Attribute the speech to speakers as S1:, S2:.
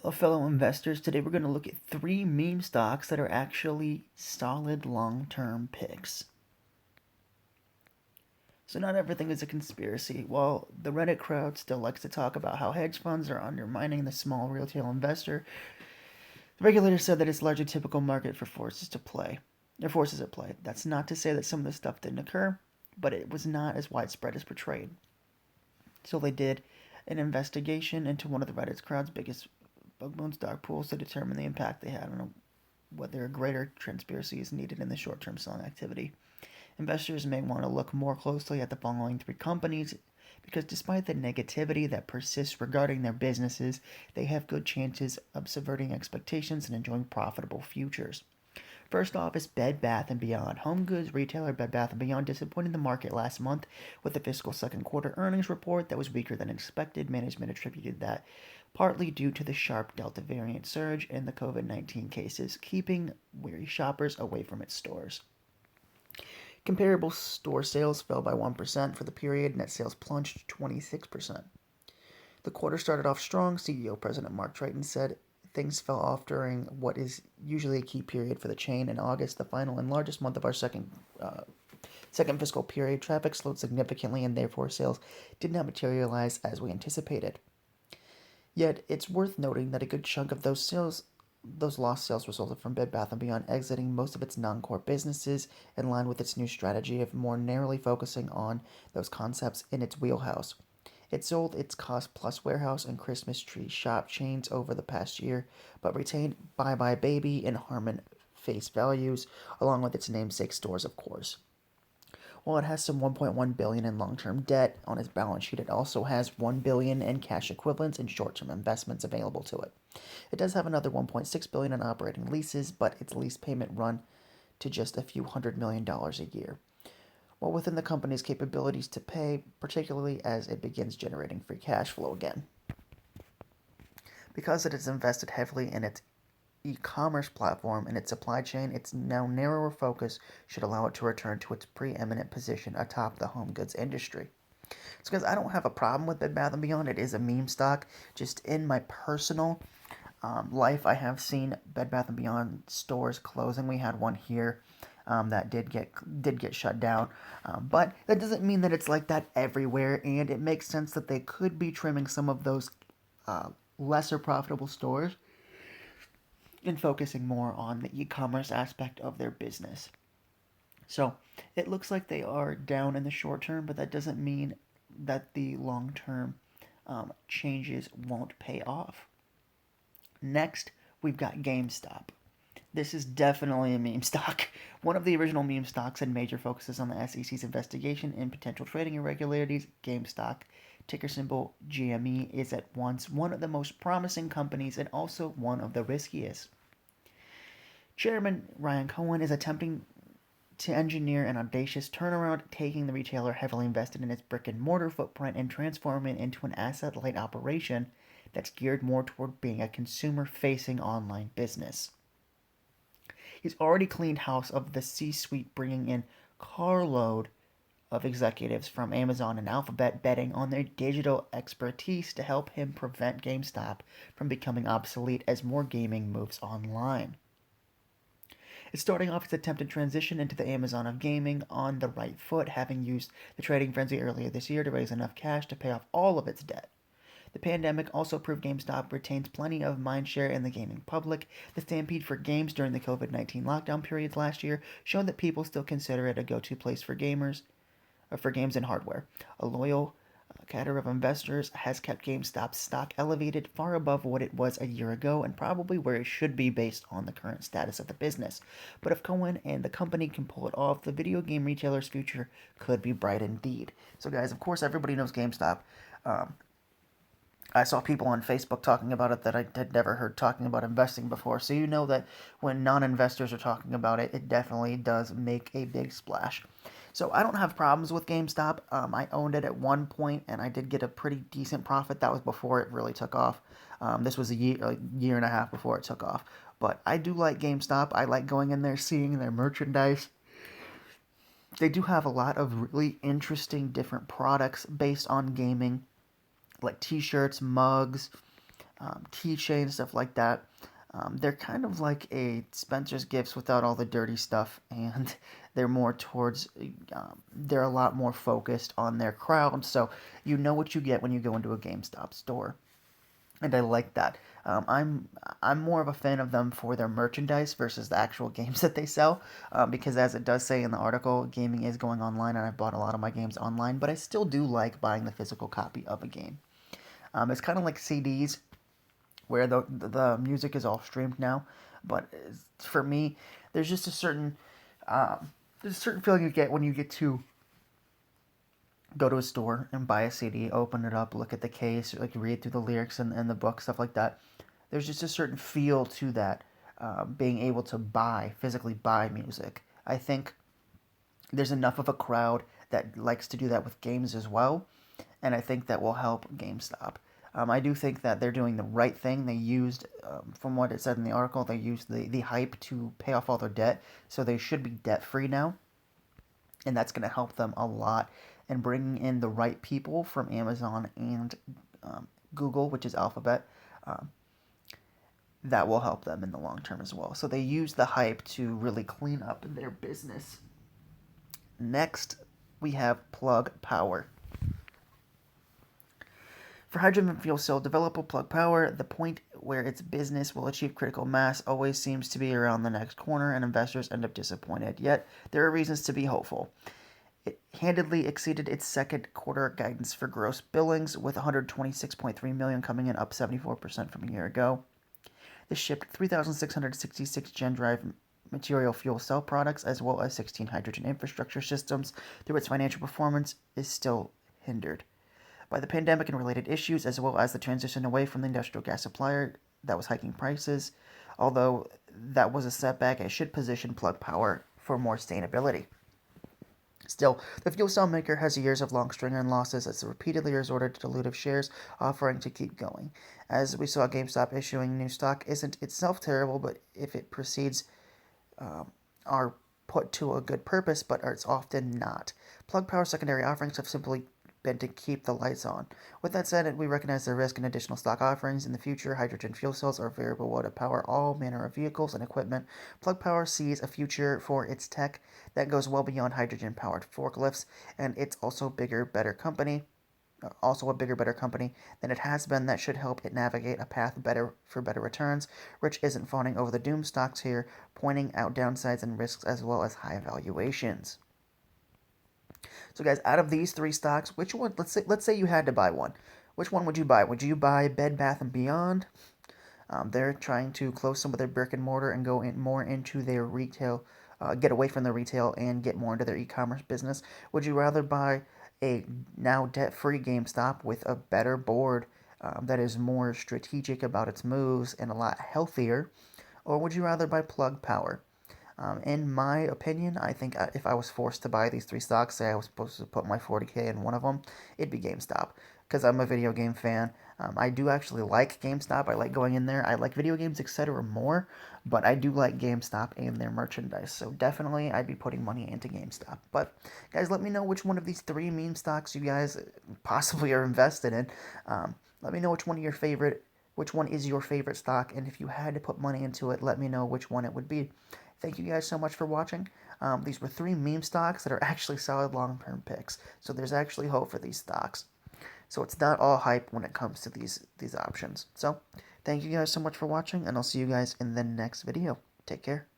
S1: Fellow investors, today we're going to look at three meme stocks that are actually solid long-term picks. So not everything is a conspiracy. While the Reddit crowd still likes to talk about how hedge funds are undermining the small retail investor, the regulator said that it's largely typical market for forces at play. That's not to say that some of this stuff didn't occur, but it was not as widespread as portrayed. So they did an investigation into one of the Reddit's crowd's biggest bug stock pools to determine the impact they had on whether a greater transparency is needed in the short-term selling activity. Investors may want to look more closely at the following three companies because despite the negativity that persists regarding their businesses, they have good chances of subverting expectations and enjoying profitable futures. First off is Bed Bath & Beyond. Home goods retailer Bed Bath & Beyond disappointed the market last month with the fiscal second quarter earnings report that was weaker than expected. Management attributed that partly due to the sharp Delta variant surge in the COVID-19 cases, keeping weary shoppers away from its stores. Comparable store sales fell by 1% for the period. Net sales plunged 26%. The quarter started off strong. CEO President Mark Triton said things fell off during what is usually a key period for the chain. In August, the final and largest month of our second fiscal period, traffic slowed significantly and therefore sales did not materialize as we anticipated. Yet, it's worth noting that a good chunk of those lost sales resulted from Bed Bath & Beyond exiting most of its non-core businesses in line with its new strategy of more narrowly focusing on those concepts in its wheelhouse. It sold its Cost Plus warehouse and Christmas tree shop chains over the past year, but retained Bye Bye Baby and Harmon face values, along with its namesake stores, of course. While it has some $1.1 billion in long-term debt on its balance sheet, it also has $1 billion in cash equivalents and short-term investments available to it. It does have another $1.6 billion in operating leases, but its lease payment run to just a few $100 million a year. While within the company's capabilities to pay, particularly as it begins generating free cash flow again. Because it has invested heavily in its e-commerce platform and its supply chain, its now narrower focus should allow it to return to its preeminent position atop the home goods industry. So guys, I don't have a problem with Bed Bath & Beyond. It is a meme stock. Just in my personal life, I have seen Bed Bath & Beyond stores closing. We had one here that did get shut down, but that doesn't mean that it's like that everywhere, and it makes sense that they could be trimming some of those lesser profitable stores and focusing more on the e-commerce aspect of their business. So it looks like they are down in the short term, but that doesn't mean that the long-term changes won't pay off. Next, we've got GameStop. This is definitely a meme stock. One of the original meme stocks and major focuses on the SEC's investigation in potential trading irregularities, GameStop, ticker symbol GME, is at once one of the most promising companies and also one of the riskiest. Chairman Ryan Cohen is attempting to engineer an audacious turnaround, taking the retailer heavily invested in its brick-and-mortar footprint and transforming it into an asset-light operation that's geared more toward being a consumer-facing online business. He's already cleaned house of the C-suite, bringing in carload of executives from Amazon and Alphabet betting on their digital expertise to help him prevent GameStop from becoming obsolete as more gaming moves online. It's starting off its attempted transition into the Amazon of gaming on the right foot, having used the trading frenzy earlier this year to raise enough cash to pay off all of its debt. The pandemic also proved GameStop retains plenty of mindshare in the gaming public. The stampede for games during the COVID-19 lockdown periods last year showed that people still consider it a go-to place for games and hardware. A loyal cadre of investors has kept GameStop's stock elevated far above what it was a year ago and probably where it should be based on the current status of the business. But if Cohen and the company can pull it off, the video game retailer's future could be bright indeed. So guys, of course, everybody knows GameStop. I saw people on Facebook talking about it that I had never heard talking about investing before. So you know that when non-investors are talking about it, it definitely does make a big splash. So I don't have problems with GameStop. I owned it at one point, and I did get a pretty decent profit. That was before it really took off. This was a year and a half before it took off. But I do like GameStop. I like going in there, seeing their merchandise. They do have a lot of really interesting different products based on gaming, like t-shirts, mugs, keychains, stuff like that. They're kind of like a Spencer's Gifts without all the dirty stuff, and they're more towards, they're a lot more focused on their crowd, so you know what you get when you go into a GameStop store, and I like that. I'm more of a fan of them for their merchandise versus the actual games that they sell, because as it does say in the article, gaming is going online, and I've bought a lot of my games online, but I still do like buying the physical copy of a game. It's kind of like CDs, where the music is all streamed now. But for me, there's just there's a certain feeling you get when you get to go to a store and buy a CD, open it up, look at the case, like read through the lyrics and the book, stuff like that. There's just a certain feel to that, being able to physically buy music. I think there's enough of a crowd that likes to do that with games as well, and I think that will help GameStop. I do think that they're doing the right thing. They used, from what it said in the article, they used the hype to pay off all their debt, so they should be debt free now, and that's going to help them a lot in bringing in the right people from Amazon and Google, which is Alphabet. Um, that will help them in the long term as well. So they use the hype to really clean up their business. Next, we have Plug Power. For hydrogen fuel cell developer Plug Power, the point where its business will achieve critical mass always seems to be around the next corner, and investors end up disappointed. Yet, there are reasons to be hopeful. It handedly exceeded its second quarter guidance for gross billings, with 126.3 million coming in, up 74% from a year ago. This shipped 3,666 GenDrive material fuel cell products, as well as 16 hydrogen infrastructure systems, though its financial performance is still hindered by the pandemic and related issues, as well as the transition away from the industrial gas supplier that was hiking prices. Although that was a setback, it should position Plug Power for more sustainability. Still, the fuel cell maker has years of long string in losses as it repeatedly resorted to dilutive shares, offering to keep going. As we saw, GameStop issuing new stock isn't itself terrible, but if it proceeds, are put to a good purpose, but it's often not. Plug Power secondary offerings have simply been to keep the lights on. With that said, we recognize the risk in additional stock offerings in the future. Hydrogen fuel cells are variable way to power all manner of vehicles and equipment. Plug Power sees a future for its tech that goes well beyond hydrogen-powered forklifts, and it's also a bigger, better company than it has been. That should help it navigate a path for better returns. Rich isn't fawning over the doom stocks here, pointing out downsides and risks as well as high valuations. So, guys, out of these three stocks, which one? Let's say you had to buy one. Which one would you buy? Would you buy Bed Bath and Beyond? They're trying to close some of their brick and mortar and go more into their retail, get away from the retail and get more into their e-commerce business. Would you rather buy a now debt-free GameStop with a better board that is more strategic about its moves and a lot healthier, or would you rather buy Plug Power? In my opinion, I think if I was forced to buy these three stocks, say I was supposed to put my 40K in one of them, it'd be GameStop. Because I'm a video game fan. I do actually like GameStop. I like going in there. I like video games, etc. more. But I do like GameStop and their merchandise. So definitely I'd be putting money into GameStop. But guys, let me know which one of these three meme stocks you guys possibly are invested in. Let me know which one is your favorite stock. And if you had to put money into it, let me know which one it would be. Thank you guys so much for watching. These were three meme stocks that are actually solid long-term picks. So there's actually hope for these stocks. So it's not all hype when it comes to these options. So thank you guys so much for watching, and I'll see you guys in the next video. Take care.